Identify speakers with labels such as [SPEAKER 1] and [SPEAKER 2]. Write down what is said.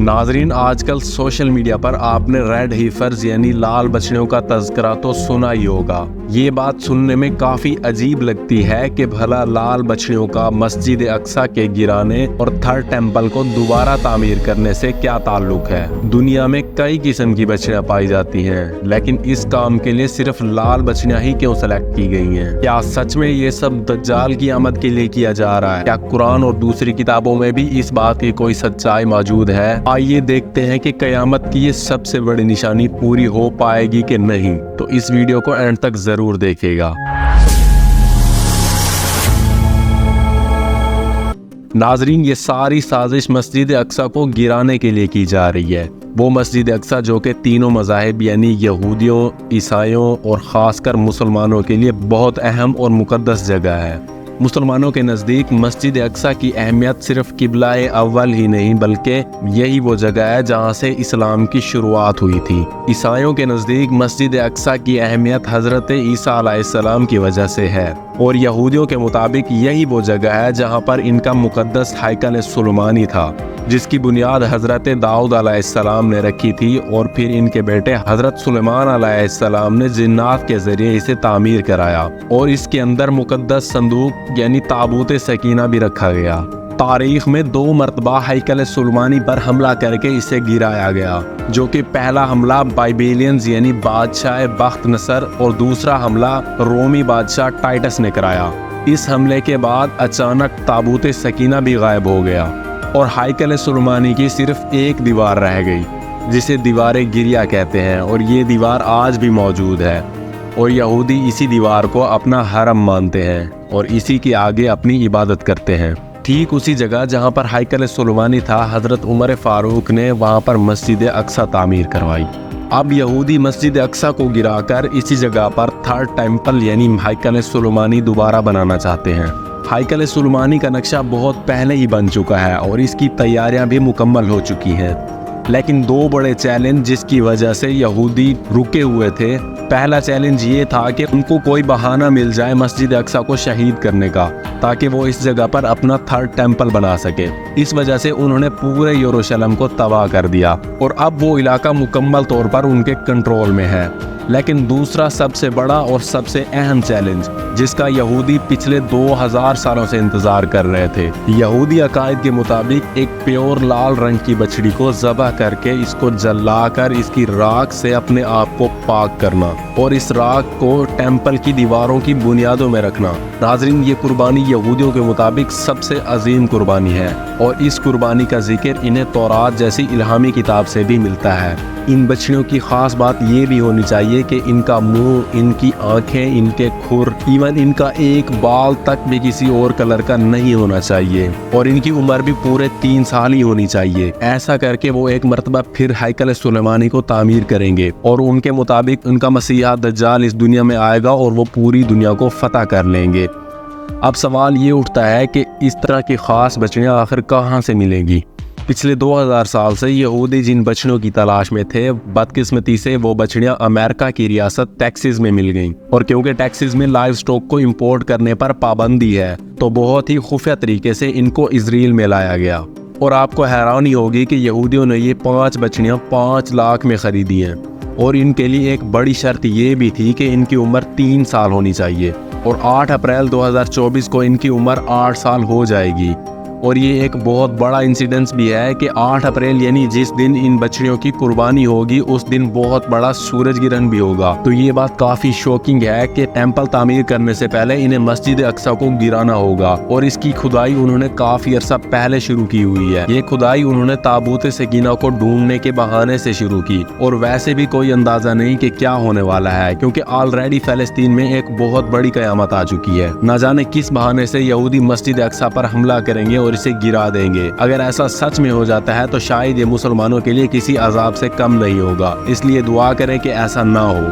[SPEAKER 1] ناظرین، آج کل سوشل میڈیا پر آپ نے ریڈ ہیفرز یعنی لال بچڑیوں کا تذکرہ تو سنا ہی ہوگا۔ یہ بات سننے میں کافی عجیب لگتی ہے کہ بھلا لال بچڑیوں کا مسجد اقصی کے گرانے اور تھرڈ ٹیمپل کو دوبارہ تعمیر کرنے سے کیا تعلق ہے؟ دنیا میں کئی قسم کی بچڑیاں پائی جاتی ہیں، لیکن اس کام کے لیے صرف لال بچڑیاں ہی کیوں سلیکٹ کی گئی ہیں؟ کیا سچ میں یہ سب دجال کی آمد کے لیے کیا جا رہا ہے؟ کیا قرآن اور دوسری کتابوں میں بھی اس بات کی کوئی سچائی موجود ہے؟ آئیے دیکھتے ہیں کہ قیامت کی یہ سب سے بڑی نشانی پوری ہو پائے گی کہ نہیں۔ تو اس ویڈیو کو اینڈ تک ضرور دیکھیے گا۔ ناظرین، یہ ساری سازش مسجد اقصی کو گرانے کے لیے کی جا رہی ہے۔ وہ مسجد اقصی جو کہ تینوں مذاہب یعنی یہودیوں، عیسائیوں اور خاص کر مسلمانوں کے لیے بہت اہم اور مقدس جگہ ہے۔ مسلمانوں کے نزدیک مسجد اقصی کی اہمیت صرف قبلہ اول ہی نہیں بلکہ یہی وہ جگہ ہے جہاں سے اسلام کی شروعات ہوئی تھی۔ عیسائیوں کے نزدیک مسجد اقصی کی اہمیت حضرت عیسیٰ علیہ السلام کی وجہ سے ہے، اور یہودیوں کے مطابق یہی وہ جگہ ہے جہاں پر ان کا مقدس ہیکل سلیمانی تھا، جس کی بنیاد حضرت داؤد علیہ السلام نے رکھی تھی، اور پھر ان کے بیٹے حضرت سلیمان علیہ السلام نے جنات کے ذریعے اسے تعمیر کرایا، اور اس کے اندر مقدس صندوق یعنی تابوت سکینہ بھی رکھا گیا۔ تاریخ میں 2 مرتبہ ہیکل سلیمانی پر حملہ کر کے اسے گرایا گیا، جو کہ پہلا حملہ بائبیلینز یعنی بادشاہ بخت نصر اور دوسرا حملہ رومی بادشاہ ٹائٹس نے کرایا۔ اس حملے کے بعد اچانک تابوت سکینہ بھی غائب ہو گیا، اور ہیکل سلیمانی کی صرف ایک دیوار رہ گئی جسے دیوار گریا کہتے ہیں، اور یہ دیوار آج بھی موجود ہے، اور یہودی اسی دیوار کو اپنا حرم مانتے ہیں اور اسی کے آگے اپنی عبادت کرتے ہیں۔ ٹھیک اسی جگہ جہاں پر ہیکل سلیمانی تھا، حضرت عمر فاروق نے وہاں پر مسجد اقصی تعمیر کروائی۔ اب یہودی مسجد اقصی کو گرا کر اسی جگہ پر تھرڈ ٹیمپل یعنی ہیکل سلیمانی دوبارہ بنانا چاہتے ہیں۔ ہیکل سلیمانی کا نقشہ بہت پہلے ہی بن چکا ہے اور اس کی تیاریاں بھی مکمل ہو چکی ہیں، لیکن 2 بڑے چیلنج جس کی وجہ سے یہودی رکے ہوئے تھے۔ پہلا چیلنج یہ تھا کہ ان کو کوئی بہانہ مل جائے مسجد اقصی کو شہید کرنے کا، تاکہ وہ اس جگہ پر اپنا تھرڈ ٹیمپل بنا سکے۔ اس وجہ سے انہوں نے پورے یروشلم کو تباہ کر دیا، اور اب وہ علاقہ مکمل طور پر ان کے کنٹرول میں ہے۔ لیکن دوسرا سب سے بڑا اور سب سے اہم چیلنج جس کا یہودی پچھلے 2000 سالوں سے انتظار کر رہے تھے، یہودی عقائد کے مطابق ایک پیور لال رنگ کی بچڑی کو ذبح کر کے اس کو جلا کر اس کی راکھ سے اپنے آپ کو پاک کرنا، اور اس راکھ کو ٹیمپل کی دیواروں کی بنیادوں میں رکھنا۔ ناظرین، یہ قربانی یہودیوں کے مطابق سب سے عظیم قربانی ہے، اور اس قربانی کا ذکر انہیں تورات جیسی الہامی کتاب سے بھی ملتا ہے۔ ان بچڑیوں کی خاص بات یہ بھی ہونی چاہیے کہ ان کا منہ، ان کی آنکھیں، ان کے کھر، ایون ان کا ایک بال تک بھی کسی اور کلر کا نہیں ہونا چاہیے، اور ان کی عمر بھی پورے 3 سال ہی ہونی چاہیے۔ ایسا کر کے وہ ایک مرتبہ پھر ہیکل سلیمانی کو تعمیر کریں گے، اور ان کے مطابق ان کا مسیحا دجال اس دنیا میں آئے گا اور وہ پوری دنیا کو فتح کر لیں گے۔ اب سوال یہ اٹھتا ہے کہ اس طرح کی خاص بچڑیاں آخر کہاں سے ملیں گی؟ پچھلے 2000 سال سے یہودی جن بچڑیوں کی تلاش میں تھے، بدقسمتی سے وہ بچڑیاں امریکہ کی ریاست ٹیکساس میں مل گئیں، اور کیونکہ ٹیکساس میں لائیو سٹاک کو امپورٹ کرنے پر پابندی ہے تو بہت ہی خفیہ طریقے سے ان کو اسرائیل میں لایا گیا۔ اور آپ کو حیرانی ہوگی کہ یہودیوں نے یہ 5 بچڑیاں 5 لاکھ میں خریدی ہیں، اور ان کے لیے ایک بڑی شرط یہ بھی تھی کہ ان کی عمر 3 سال ہونی چاہیے، اور 8 اپریل 2024 کو ان کی عمر 8 سال ہو جائے گی۔ اور یہ ایک بہت بڑا انسیڈنس بھی ہے کہ 8 اپریل یعنی جس دن ان بچڑیوں کی قربانی ہوگی اس دن بہت بڑا سورج گرہن بھی ہوگا۔ تو یہ بات کافی شوکنگ ہے کہ ٹیمپل تعمیر کرنے سے پہلے انہیں مسجد اقصی کو گرانا ہوگا، اور اس کی کھدائی انہوں نے کافی عرصہ پہلے شروع کی ہوئی ہے۔ یہ کھدائی انہوں نے تابوت سکینہ کو ڈھونڈنے کے بہانے سے شروع کی، اور ویسے بھی کوئی اندازہ نہیں کہ کیا ہونے والا ہے، کیونکہ آلریڈی فلسطین میں ایک بہت بڑی قیامت آ چکی ہے۔ نہ جانے کس بہانے سے یہودی مسجد اقصی پر حملہ کریں گے اور اسے گرا دیں گے۔ اگر ایسا سچ میں ہو جاتا ہے تو شاید یہ مسلمانوں کے لیے کسی عذاب سے کم نہیں ہوگا، اس لیے دعا کریں کہ ایسا نہ ہو۔